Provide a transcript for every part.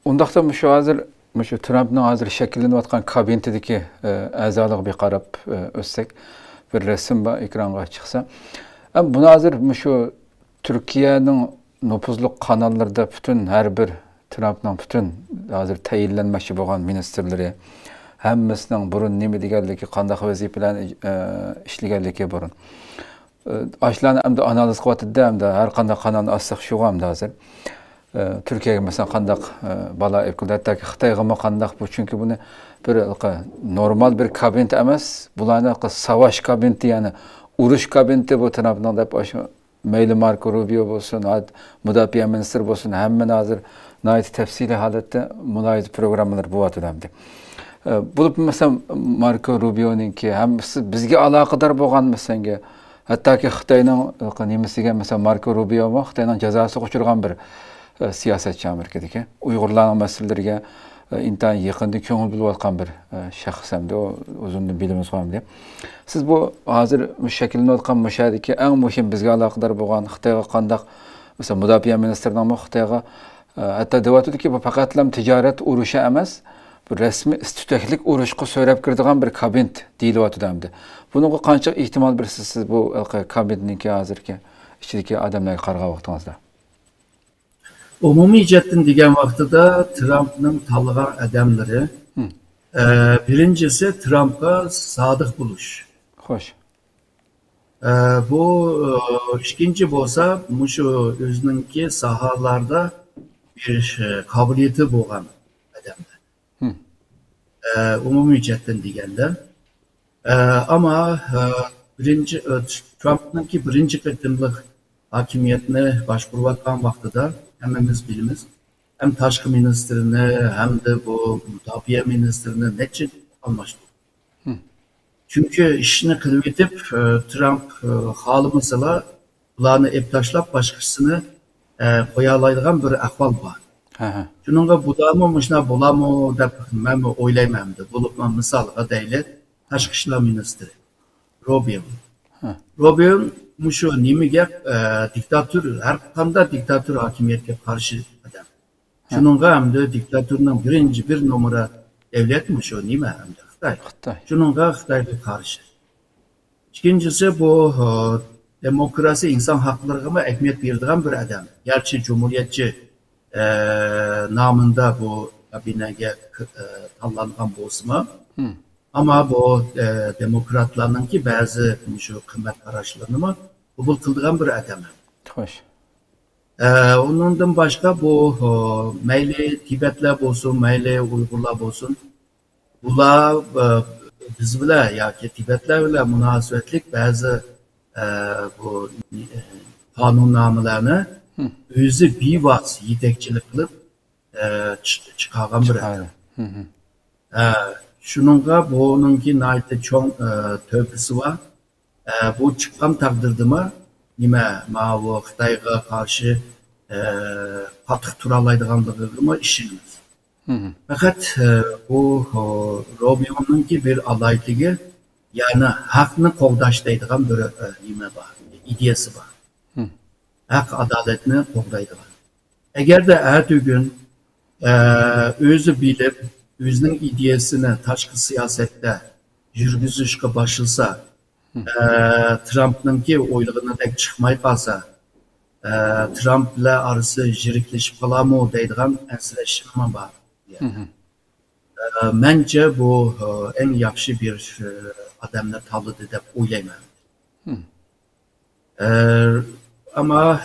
Undaqda şu hazır şu Trump'ın hazır şekilleniyotgan kabinetideki a'zolarga bir qarab o'tsek, bir resim var ekranga chiqsa. Buni hazır şu Türkiye'nin nüfuzlu kanallarda bütün her bir Trump'ın bütün hazır tayinlenmekçi bo'lgan ministerleri hammasining burun nima deganligi, qanday vazifalarni ishlaganligi burun. Ashlarni hamda analiz qilyapti, hamda har qanday kanalni assaq shu hamda hazır. Türkiye'ye mesela kandak bala evkulattaki Xitayga mı kandak bu, çünkü bunu bir normal bir kabinet emas, bularni savaş kabineti, yani uruş kabineti bu tarafından da başı meyli Marco Rubio olsun, Müdafiye Ministri olsun, hemen hazır nait tefsili halette mülayit programlar bu atılamdı. Bulup mesela Marco Rubio'nun ki hem bizge alakadar bo'lgan mesela, hatta ki Xitayning nimesiga mesela Marco Rubio mu Xitayning jazası uçurgan bir siyasetçi Amerika'daki Uygurlarning meseleleriga intan yaqinda ko'ngil bilib bir shaxs hamda o'zimni bilimiz hamda. Siz bu hozir shakllanayotgan mushadiki eng muhim bizga aloqador bo'lgan Xitoyga qandaq mesela Mudofaa ministrining Xitoyga hatta deyotdiki bu faqatlam tijorat urushi emas, bu rasmiy istiqlik urushga so'rab kiradigan bir kabinet deyilyapti hamda. Bunga qancha ehtimol bir siz bu kabinetniki hozirgi ichidagi odamlarga qarab vaqtingizda? Umumiy jihatdan degan vaqtida Trump'ning tanlagan adamlari birinchisi Trump'ga sodiq bo'lish. Xo'sh. Bu ikkinchi bo'lsa, shu o'zininki sohalarda bir qobiliyati bo'lgan odamlar. Umumiy jihatdan deganda. Ama birinchi Trump'ningki birinchi qatimliq hokimiyatni boshqarayotgan vaqtida hammamiz bilamiz, hem tashqi ministrini hem de bu mudofaa ministrini necha almashdi. Çünkü ishni qilib etib Trump xohlamasa ularni ep tashlab boshqasini qo'ya oladigan bir ahvol bor. Shuningga budami shuna bo'lami deb men o'ylayman. Bo'libman misolga deylik, tashqi ishlar ministri Rubio. Rubio şu nimaga diktatör, her qanday diktatör hokimiyatga qarshi adam. Shuningga hamda diktaturning birinchi bir numara davlatmi shu nima hamda Xitoy. Shuningga Xitoyga qarshi. İkincisi bu demokrasi, inson haqlariga ahamiyat beradigan bir adam. Gerçi cumhuriyetçi namında bu kabinega tanlangan bo'lsa, ama bu demokratlarınki bazı şu kıymet araçlarını kabul kıldığım bir adam. Hoş. Ondan başka bu meyli Tibetler olsun, meyli Uygurlar olsun, bunlar biz bile ya ki Tibetler bile münasebetlik bazı bu kanunnamelerine özü bivas yetekçilik kılıp çıkargan bir adam. Şununla bununki naite çok tövbesi var. Bu çıkan takdirde mi nime bu Xitayga karşı katık turalaydıganlığı mı işiniz. Fakat bu Rubio'nunki bir alaylığı, yani hakkını qoğdaşlaydıgan bir nime var, ideyası var. Hak adaletini qoğdaydıgan. Eğer de her gün özü bilip özünün ideyasını tashqi siyosatda yurgizishga başılsa, Trump'nınki o'ylig'idek chiqmay qolsa, Trump bilan arası jiriklashib qolarmi deydigan ansirashim bor. Bence bu en yaxshi bir odamni tanladi deb o'ylayman. Ama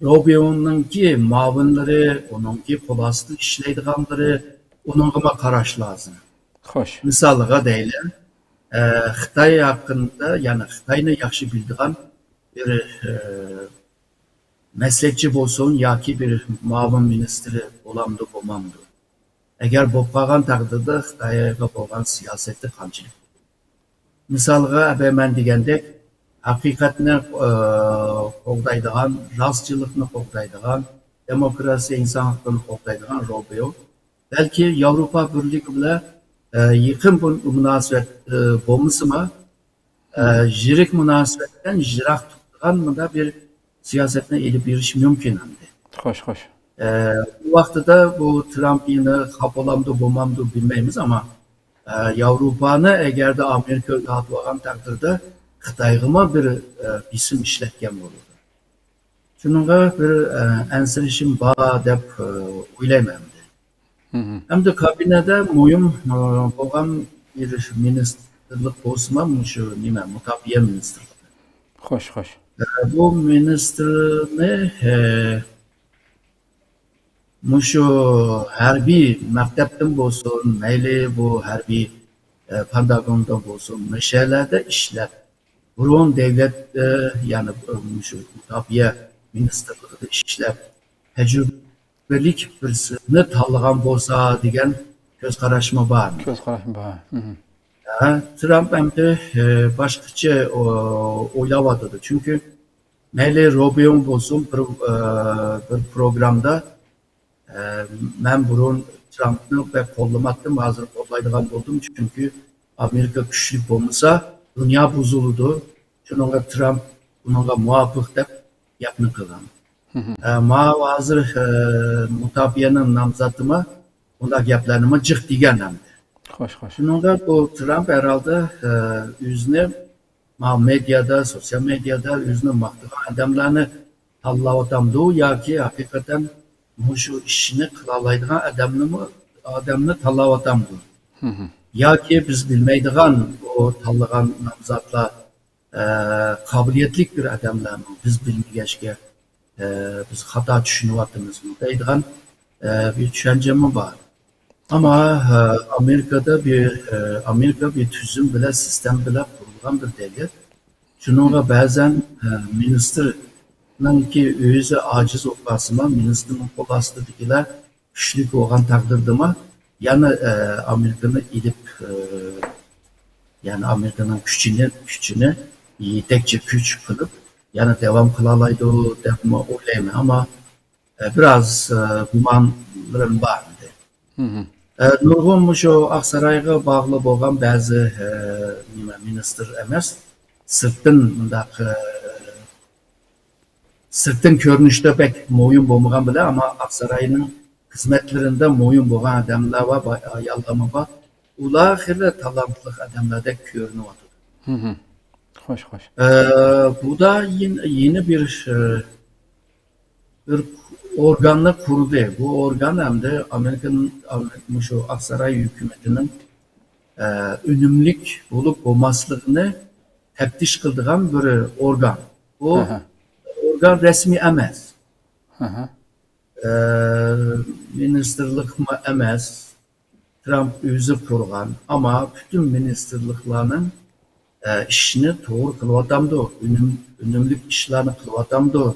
Rubio'nunki muavinleri, onunki qo'l ostida ishlaydiganlari, onunga qarash lozim. Xo'sh. Misolga deylik, Xitoy haqida, yani Xitoyni yaxshi bildigan bir maslahatchi bo'lsin yoki bir muavin ministri bo'lamdi, bo'lmamdi. Agar bo'lib qolgan taqdirda Xitoyga bo'lgan siyosati qanchalik. Misolga men degandek, haqiqatni qo'g'daydigan, rostchilikni qo'g'daydigan, demokrasiya, inson huquqini qo'g'daydigan Rubio belki Yevropa Birliği bilan yaqin munosabat bo'lmasa, yirik munosabatdan yiroq turgan bir siyosatni elib berish mumkin hamda. Xo'sh. Bu vaqtida bu Trump yine kapolamdı, bulmamdı bilmeyimiz ama Avrupa'nı eğer de Amerika rahatlagan takdirde Xitayga bir bisim işletken olur. Şununla bir ensirişim bağ dep uylayman. Hem de kabinede moyum olan bir ministerlik olsun şu nime mutabiye ministerlik. Hoş hoş. Bu ministerni şu harbiy maktabdan olsun, meyli bu harbiy Pentagonda olsun, meşelerde işler. Burun devlet yani şu mutabiye ministerlikte işler. Tecrübelik birisini tanıgan bolsa degan göz karışma var mı? Göz karışma var. Trump hem de başkaça oylavadıdı. Çünkü meyli Rubio'nun olsun bir programda ben burun Trump'ı ve kollamaktan hazır kollaydıgan oldum. Çünkü Amerika güçlü olmasa dünya bozulurdu. Şununla Trump bununla muvaffak dep yapını kılan. Ma hazır mutabiyenin namzatıma onda yaplarıma cık digen hem de. Hoş hoş. Şununla bu Trump herhalde yüzüne medyada, sosyal medyada yüzüne maktıgan adamlarını tanılavatamdı ya ki hakikaten şu işini kılalaydıgan adamını tanılavatamdı. Ya ki biz bilmeydigan o tanılagan namzatla kabiliyetlik bir adamlar biz bilmegeçke biz hata düşünüvatımız mı deydigan bir düşüncem var. Ama Amerika bir tüzüm bile sistem bile kurulgan bir devlet. Şununla bazen minister'nin ki özü aciz olmasıma minister'nin kolastıdıkiler güçlük olan takdirdima yani Amerika'nı ilip yani Amerika'nın gücünü yetekçe güç kılıp yani devam kılalaydı o devamı olayım ama biraz gumanlarım var. Nurgun şu Aksaray'a bağlı olan bazı minister emas sırtın görünüşte pek moyun bulmagan bile ama Aksaray'ın hizmetlerinde moyun bulgan adamlar var, ayarlama var. Ular hele talantlı adamlarda görünüyor. Hoş hoş. Bu da yeni bir organla kuruldu. Bu organ hem de Amerika'nın şu Aksaray hükümetinin ünümlük bulup olmasını teftiş kıldığan bir organ. Bu organ resmi emez. Ministerlik mi emez. Trump özü kurgan ama bütün ministerliklerinin işini doğru kılıvatamdı. Ünümlük işlerini kılıvatamdı.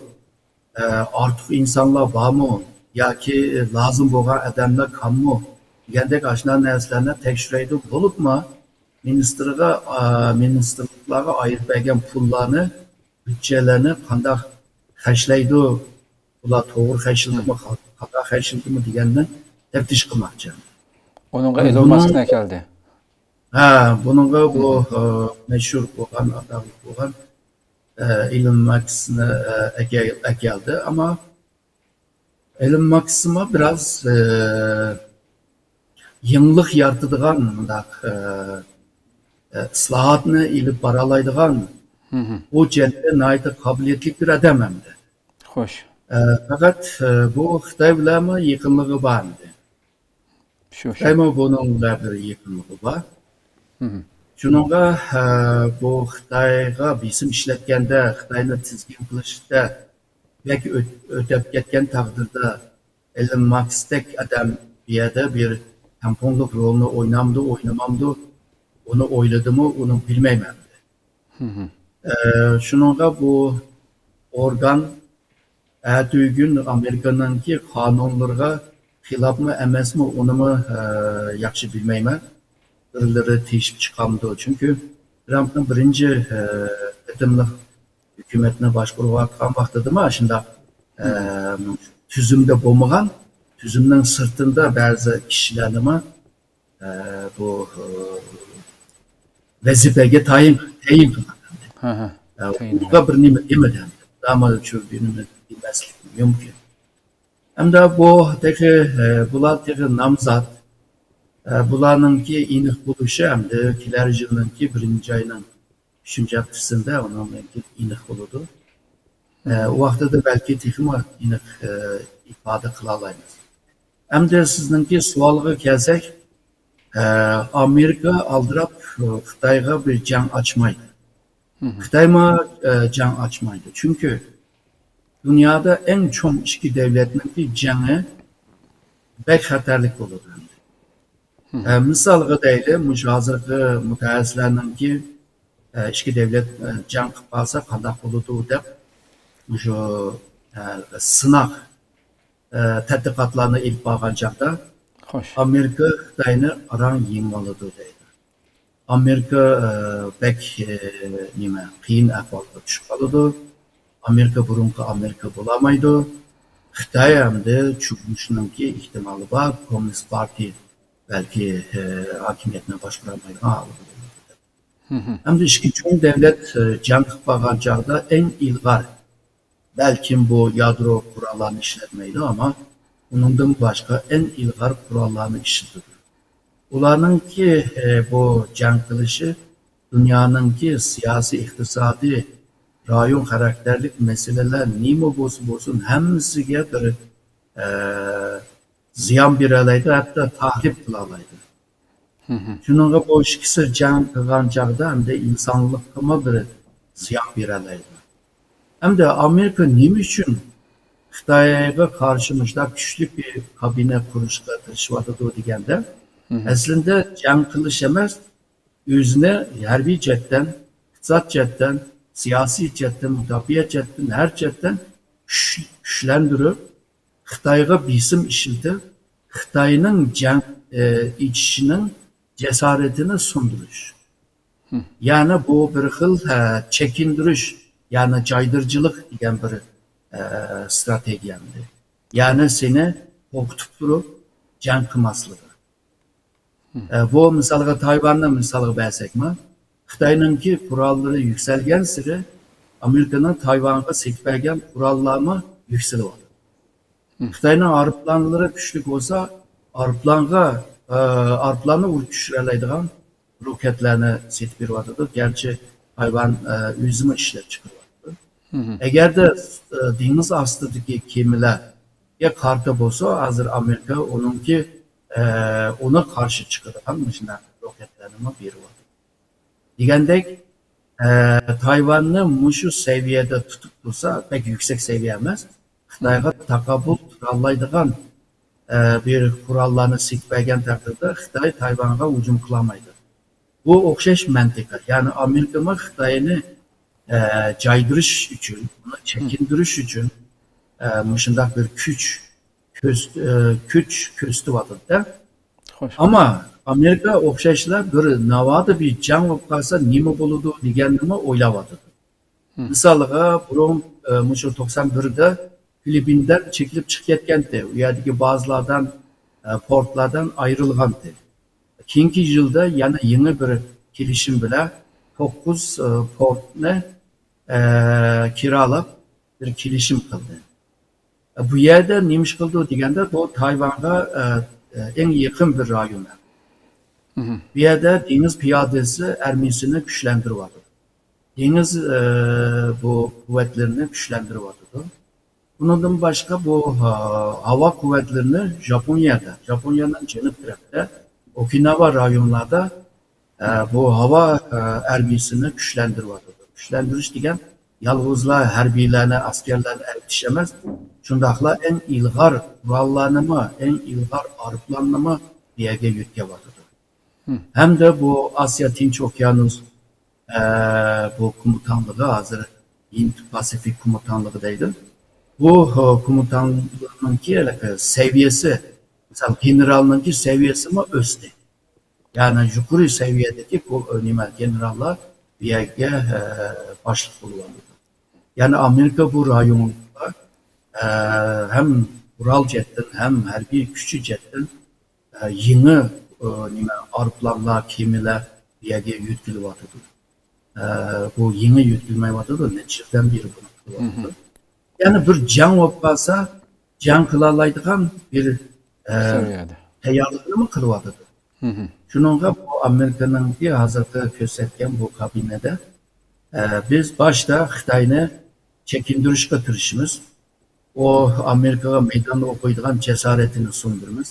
Artık insanlar var mı? Ya ki lazım olan adamlar kan mı? Gendek aşina neslerine tekşireydi bulup mu? Ministerliklere ayırt bergen pullarını, bütçelerini kandak xərcləydi, ular doğru xərcləydi mi, xata xərcləydi mi degenden teftiş kılmakçı. Onunla Elon Musk ne geldi? Bununla bu meşhur olan adam olan Elon Musk'ını geldi ama Elon Musk'ıma biraz yenilik yaratıdığan ıslahatını ilip baralaydıgan o cennete naite kabiliyetlik bir adam hem de. Hoş. Fakat bu Xitay bilen yakınlığı var mı? Ama bununla bir yakınlığı var. Şununla bu Xitayga bizim işletkende, Xitay'ını tizgin kılışta belki ötep ketken takdirde Elon Musk'tek adam bir yerde bir tamponluk rolunu oynamdı, oynamamdı, onu oyladı mı, onu bilmeyim hem de. Şununla bu organ ertüğü gün Amerika'nın ki kanunlarına xilaf mı emez mi onu mu yakşı bilmeyim. Birileri teşvik çıkamdı. Çünkü Trump'ın birinci etimli hükümetine başvuruğa kan vaktidir mi? Şimdi tüzümde bulmagan, tüzümden sırtında bazı kişilerine bu vazifeye tayin kılan. Bu da bir nimet yemeden. Damat çözdüğünü bilmezlik mümkün. Hamda bu teki bular teki namzat bularnınki iniq buluşu hamda kelar yılınki 1-ayının 3-cü haftasında onun iniq buludu. O vaxtda da belki texmi iniq ifade qila alaymiz. Hamda sizningki sualga kelsak, Amerika aldırab Xitayga bir jang açmaydı. Xitay mı jang açmaydı? Çünkü dünyada en çoğun iki devletninki jangi bek xatarlik boludu. Misalga deyli, hazırki mutaxassislarninki iki devlet jang qilib qolsa qanday boludu deb şu sınaq tədqiqatlarını ilk bağlan çağda Amerika Xitayni aran yengaladı deydi. Amerika bek qiyin ahvolga tushib qoladi. Amerika burunqi Amerika bo'lamaydi. Xitoy hamda cho'kishiningki ehtimoli bor. Kommunist partiya balki hokimiyatni boshqarmaydi. Hamda ikki cho'ng davlat jang qilib qolgan chog'da eng ilg'or belki bu yadro kurallarını işletmeydi ama onundan başka en ilgari kurallarını işletiyor. Ularının ki bu jang qilishi dünyanınki siyasi, iqtisadi, rayon karakterlik meseleler nima bo'lsin hammasiga bir ziyon beralaydi, hatta tahrip qilalaydi. Shuningga bu ikkisi jang qilgan chog'da hamda insonlikka bir ziyon beralaydi. Hem de Amerika nima uchun Xitoyga qarshi mushlab kuchli bir kabine qurishga tirishayotdi deganda, aslida jang qilish emas, o'zini harbiy jihatdan, iqtisod jihatdan, siyosiy jihatdan, mudofaa jihatdan, har jihatdan kuchlantirib, Xitoyga besim ishlatib, Xitoyning jang ichishining jasoratini sundirish. Yani bu bir xil chekindirish, yani caydırıcılık degan bir stratejiyamdi. Yani seni korkutup durup jang qilmasligi. Bu misalga Tayvanni misalga bersekmi, Xitoyninki qurollari yuksalgan siri Amerikaning Tayvanga sekbergan qurollarni yukselyapti. Xitoyning aeroplanlari kuchli bo'lsa, aeroplanni urib tushiralaydigan roketlarni setib beryapti. Gerçi Tayvan o'zini ishlab chiqaryapti. Eğer de deniz astidagi kemalarga qarta bo'lsa, hozir Amerika ona qarshi chiqadigan shunaqa roketlarni beryapti. Degandek, Tayvanni mushu seviyada tutib tursa, pek yüksek seviye emas, Xitoyga taqobil qilolmaydigan bir qurollarni sekbergan taqdirda Xitoy Tayvanga hujum qilolmaydi. Bu o'xshash mantiqa. Yani Amerika mı Xitoyni caydırış için, bunu çekindiriş için şunday bir kuch ko'rsatyapti. Ama Amerika o'xshashlar bir navoda bir jang bo'lib qolsa nima bo'ladi deganni o'ylayapti. Misolga burun shu 91da Filippindan chekilib chiqib ketgandi. U yerdagi ba'zilardan portlardan ayrilgandi. Keyingi yılda yana yeni bir kelishim bilan 9 portni kiralab bir kelishim qildi. Bu yerda nima ish qildi deganda, bu Tayvanga eng yaqin bir rayon. Bu yerda deniz piyodasi armiyasini kuchlantiryapti. Deniz bu kuvvetlerini kuchlantiryapti. Bundan başka bu hava kuvvetlerini Japonya'nın janub tarafida Okinawa rayonlarda bu hava harbiyasini kuchlantiryapti. Kuchlantirish degan yolg'izlar harbiylarni, askarlarni aytish emas, shundaqla eng ilg'or qurollarni, eng ilg'or aeroplanni bu yerga yetkazyapti. Hamda bu Asya Tinch Okeanus bu komutanlığı hozir Indo-Pasifik komutanlığı deydi. Bu komutanlığınki seviyesi, mesela generalınki seviyesi mi östü? Yani yukarı seviyedeki generallar bir yerge başlık buluyorlar. Yani Amerika bu rayonunda hem Ural cetten hem harbiy küçü cetten yeni aeroplanlar, gemiler bir yerge yütkülüyordu. Bu yeni yütkülmeyi vardı da neticeden biri bunu kılıyordu. Yani bir can olmasa jang qila oladigan bir Seviyede. tayyorlikni mi qilyotdi. Shuningga bu Amerikaningki hozirgi ko'rsatgan bu kabinada biz boshda Xitoyni chekintirishga tirishimiz. O Amerikaga maydonda o'qiydigan jasoratini sundirmiz.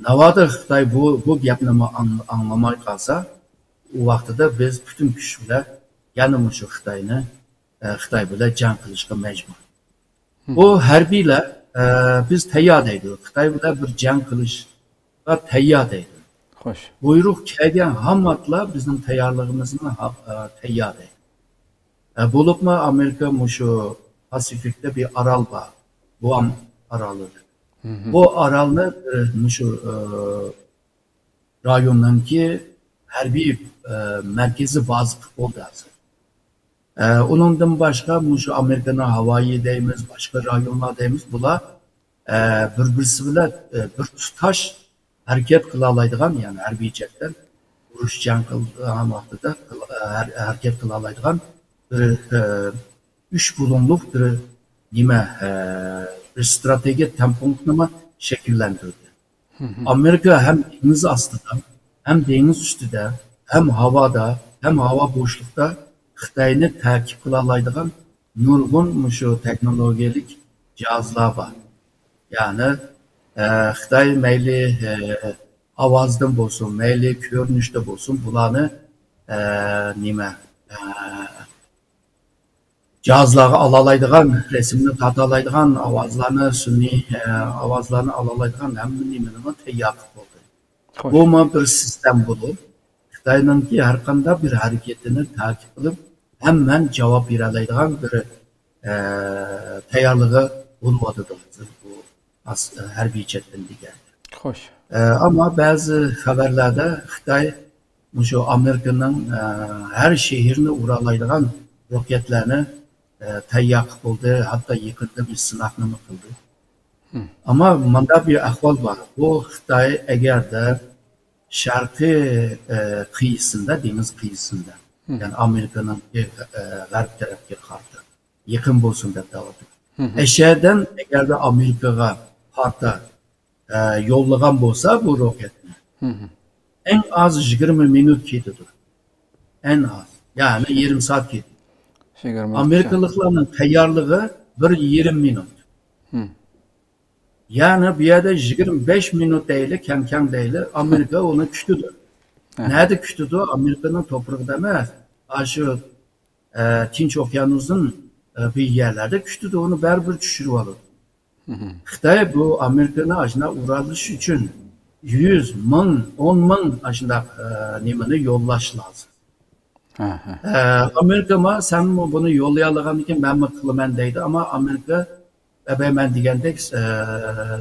Navoda Xitoy bu gapni anglamay qolsa, u vaqtida biz butun kuch bilan yana shu Xitoy bilan jang qilishga majbur. Bu harbiylar biz tayyor deydi. Xitoy bilan bir jang qilishga tayyor deydi. Xo'sh. Buyruq kelgan hammatlar bizning tayyorligimizni tayyor deydi. Bo'libmi Amerika shu Pasifikda bir orol bor. Guam aralıdır. Bu aralni shu rayondanki harbiy markaziy baza bo'ldi hozir. Uningdan boshqa shu Amerikaning Havayi deymiz, boshqa rayonlar deymiz. Bular bir-birisi bilan bir tutash harakat qila oladigan, ya'ni harbiy jihatdan urush jang qilgan vaqtida harakat qila oladigan bir uch bo'limlik bir bir strateji tempunktini şekillendirdi. Amerika hem deniz astida, hem deniz üstüde, hem havada, hem hava boşlukta Xitoyni takip qila oladigan nurg'un shu texnologiyalik jihozlar bor. Ya'ni Xitoy mayli ovozdan bo'lsin, mayli ko'rinishda bo'lsin, bularni cihazları alalaydıgan, resimini tartalaydıgan, avazlarını, sünni avazlarını alalaydıgan hem nimenin teyyakı oldu. Bu bir sistem bulup, Xitoyninki her qanday bir hareketini takip edip, hemen cevap verelaydıgan bir tayyorligi bo'ladi bu harbiy chetdan degan. Xo'sh. Ama bazı haberlerde Xitoy shu Amerikaning her şehrini uralaydıgan roketlerini tayyor qildi, hatto yaqinda bir sinovni qildi. Ama manda bir ahvol bor. Bu Xitoy agarda sharqiy qiyisida, deniz qiyisida, ya'ni Amerikaning g'arb tarafga qarshi yaqin bo'lsin deb davomladı. Eşeğden agarda Amerikaga qarshi yo'llagan bo'lsa bu roketni, en az 20 minut ketadi. En az. Yani 20 saat ketadi. Amerikalılarning tayyorligi bir 20 minut. Yani bir yerde 25 minut değil, kam değil, Amerika onu kutdi. Nerede kutdi? Amerika'nın toprağında emas. Şu Tinch Okyanusu'nun bir yerlerde kutdi. Onu baribir tushirib oldi. Xitoy bu Amerika'ni aşına uralish uchun 100 ming, 10 ming aşında nimani yo'llash lazım. Amerika sen bunu yollayalığın için ben mi kılımen deydi ama Amerika ben degandek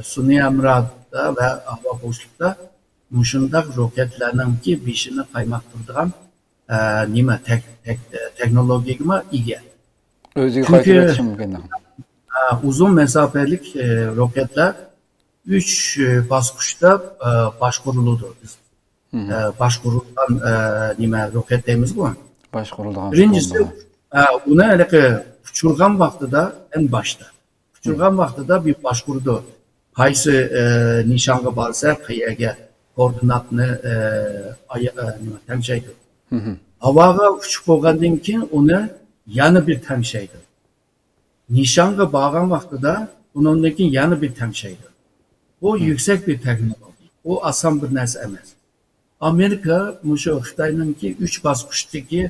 sun'iy emrada ve hava boşlukta muşundaq roketlerinin ki beshini qaymoqtirdigan teknologiyaga ega. O'ziga qaytarish mumkin. Uzun mesafelik roketler 3 bosqichda boshqariladi. Boshqarilgan roket deymiz bu. Boshqarilgan. Birincisi uni uçurgan vaqtida en başta. Uçurgan vaqtida bir boshqurdi. Qaysi nishonga borsa, qiyaga koordinatni tanishaydi. Havoga uchib bo'lgandan keyin uni yana bir tanishaydi. Nishonga borgan vaqtida undan keyin yana bir tanishaydi. Bu yüksek bir teknoloji. O asan bir narsa emas. Amerika shu Xitoyninki 3 bosqichdagi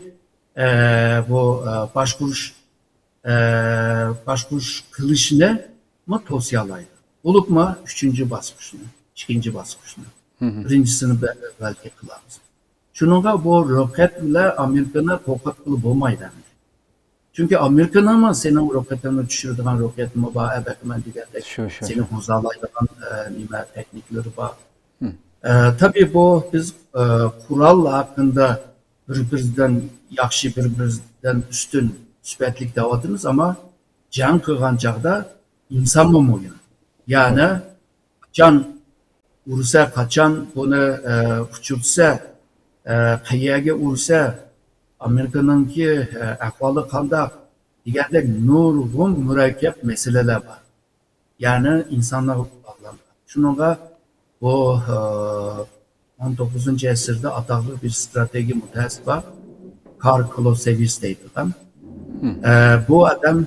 bu boshqurish qilishni tavsiyalaydi. Bo'libmi 3-chi bosqichni, 2-chi bosqichni. Birinchisini balki qilamiz. Shuningga bu roket bilan Amerikani to'xtat qilib bo'lmaydi. Çünkü Amerika'nın senin roketini düşürdüğün roketimi var, ebekmen degandek senin huzalaydıgan teknikleri var. Tabii bu biz kural hakkında bir-birimizden yaxshi, bir-birimizden üstün sübetlik davatımız ama can kılgan çağda insan mı moyun? Yani can ursa, kaçan bunu uçursa, qiyaga ursa, Amerika'nınki ahvoli qanday degandek nurg'un murakkab meseleler var. Yani insanlar bağlandı. Şununla bu 19. əsrdə adaqlı bir strateji mütəxəssis var. Karl Clausewitz deyildi. Bu adamın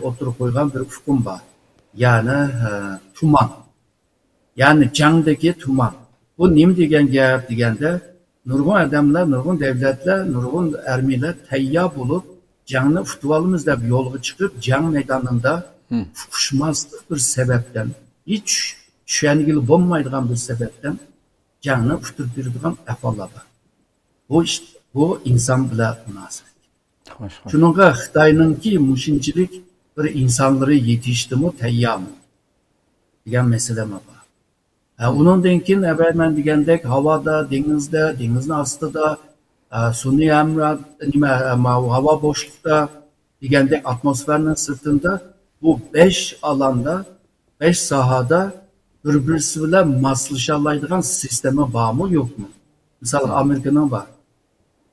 oturup koygan bir ufkum var. Yani tuman. Yani cangdaki tuman. Bu nim degen gap degende nurgun adamlar, nurgun devletler, nurgun ermiler teyya bulup canını futbolumuz da bir yolga çıkıp can meydanında fukuşmazlık bir sebepten hiç şenigili bulmaydıgan bir sebepten canını futurdirdigan efalar var. Bu işte bu insan bile münasebet. Şununla Xitay'nınki muşinçilik bir insanları yetişti mi teyya mı? Diyen mesele mi var? Onun denkin evvelmen digendek havada, denizde, denizin astıda, suni emrad, hava boşlukta, digendek atmosferinin sırtında bu 5 alanda, 5 sahada birbirisiyle maslışalaydıgan sisteme var mı yok mu? Mesela Amerika'nın var.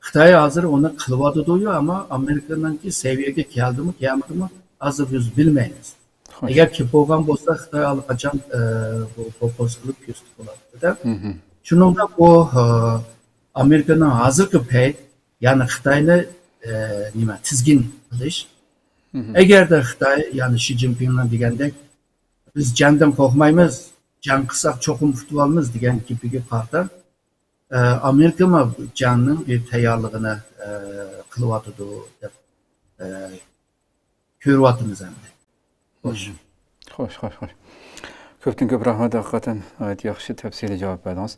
Xitay hazır onu kılıvadı doyuyor ama Amerika'nınki seviyeye geldi mi, gelmedi mi hazır biz bilmeyiz. Eğer ki boğan bolsa Xitay alıp açan bu pozguluk küstük olarak. Şununla bu Amerika'nın hazırki pey yani Xitay'la tizgin kılış. Eğer de Xitay yani Xi Jinping'le degende biz candan korkmayımız, can kısak çokum futbolumuz degen gibi karta Amerika mı canının bir teyarlığını kılıvatıdı dep körüvatımız hem de. Hoş. Köpten köp rahmet hakikaten yaxşı tefsili cevap verdiniz.